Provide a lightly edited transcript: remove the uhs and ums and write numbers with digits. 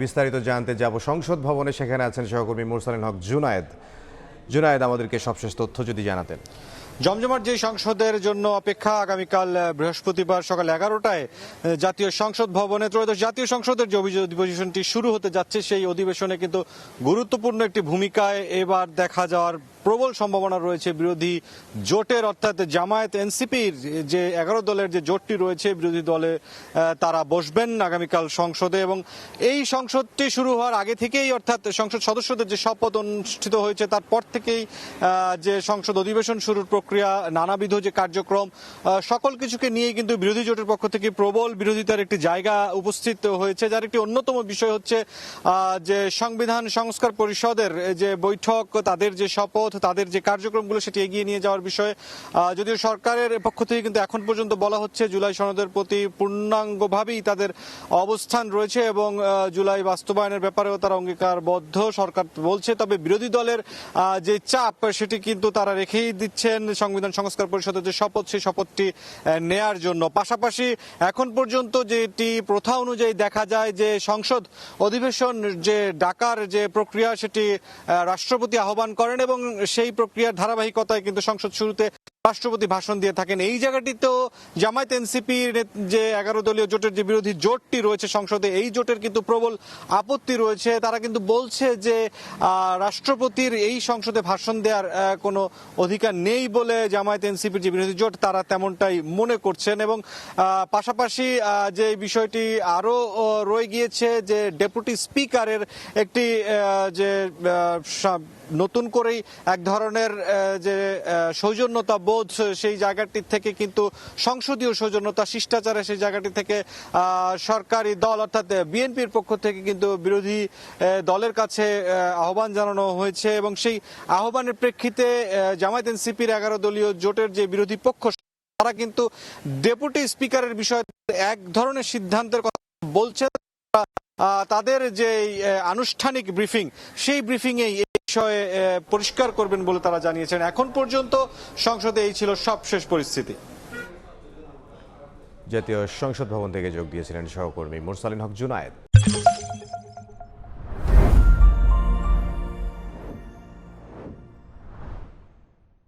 বিস্তারিত জানতে যাব সংসদ ভবনে, সেখানে আছেন সহকর্মী মুরসালিন হক জুনায়েদ। জুনায়েদ, আমাদেরকে সবশেষ তথ্য যদি জানাতেন। জমজমাট যে সংসদের জন্য অপেক্ষা, আগামীকাল বৃহস্পতিবার সকাল 11টায় জাতীয় সংসদ ভবনে ত্রয়োদশ জাতীয় সংসদের যে অধিবেশনটি শুরু হতে যাচ্ছে, সেই অধিবেশনে কিন্তু গুরুত্বপূর্ণ একটি ভূমিকায় এবার দেখা যাওয়ার প্রবল সম্ভাবনা রয়েছে বিরোধী জোটের, অর্থাৎ জামায়াত এনসিপির যে 11 দলের যে জোটটি রয়েছে বিরোধী দলে, তারা বসবেন আগামীকাল সংসদে। এবং এই সংসদটি শুরু হওয়ার আগে থেকেই, অর্থাৎ সংসদ সদস্যদের যে শপথ অনুষ্ঠিত হয়েছে তারপর থেকেই যে সংসদ অধিবেশন শুরুর প্রক্রিয়া, নানাবিধ যে কার্যক্রম, সকল কিছুকে নিয়ে কিন্তু বিরোধী জোটের পক্ষ থেকে প্রবল বিরোধিতার একটি জায়গা উপস্থিত হয়েছে, যার একটি অন্যতম বিষয় হচ্ছে যে সংবিধান সংস্কার পরিষদের যে বৈঠক, তাদের যে শপথ, তাদের যে কার্যক্রমগুলো সেটি এগিয়ে নিয়ে যাওয়ার বিষয়ে। যদিও সরকারের পক্ষ থেকে কিন্তু এখন পর্যন্ত বলা হচ্ছে জুলাই সনদের প্রতি পূর্ণাঙ্গভাবেই তাদের অবস্থান রয়েছে এবং জুলাই বাস্তবায়নের ব্যাপারেও তারা অঙ্গীকারবদ্ধ, সরকার বলছে। তবে বিরোধী দলের যে চাপ সেটি কিন্তু তারা রেখেই দিচ্ছেন সংবিধান সংস্কার পরিষদের যে শপথ, সেই শপথটি নেয়ার জন্য। পাশাপাশি এখন পর্যন্ত যেটি প্রথা অনুযায়ী দেখা যায় যে সংসদ অধিবেশন যে ডাকার যে প্রক্রিয়া, সেটি রাষ্ট্রপতি আহ্বান করেন এবং সেই প্রক্রিয়ার ধারাবাহিকতায় কিন্তু সংসদ শুরুতে রাষ্ট্রপতি ভাষণ দিয়ে থাকেন। এই জায়গাটিতেও জামায়াত এনসিপির যে 11 দলীয় জোটের যে বিরোধী জোটটি রয়েছে সংসদে, এই জোটের কিন্তু প্রবল আপত্তি রয়েছে। তারা কিন্তু বলছে যে রাষ্ট্রপতির এই সংসদে ভাষণ দেওয়ার কোনো অধিকার নেই বলে জামায়াত এনসিপির যে বিরোধী জোট তারা তেমনটাই মনে করছেন। এবং পাশাপাশি যে বিষয়টি আরো রয়ে গিয়েছে যে ডেপুটি স্পিকারের একটি যে নতুন করেই এক ধরনের যে সৌজন্যতা বোধ, সেই জায়গাটি থেকে কিন্তু সংসদীয় সৌজন্যতা, শিষ্টাচারের সেই জায়গাটি থেকে সরকারি দল অর্থাৎ বিএনপির পক্ষ থেকে কিন্তু বিরোধী দলের কাছে আহ্বান জানানো হয়েছে এবং সেই আহ্বানের প্রেক্ষিতে জামায়াত এনসিপির 11 দলীয় জোটের যে বিরোধী পক্ষ তারা কিন্তু ডেপুটি স্পিকারের বিষয়ে এক ধরনের সিদ্ধান্তের কথা বলছেন। তাদের যে আনুষ্ঠানিক ব্রিফিং, সেই ব্রিফিং এই বিষয়ে পরিষ্কার করবেন বলে তারা জানিয়েছেন। এখন পর্যন্ত সংসদে এই ছিল সবশেষ পরিস্থিতি। জাতীয় সংসদ ভবন থেকে যোগ দিয়েছিলেন সহকর্মী মুরসালিন হক জুনায়েদ।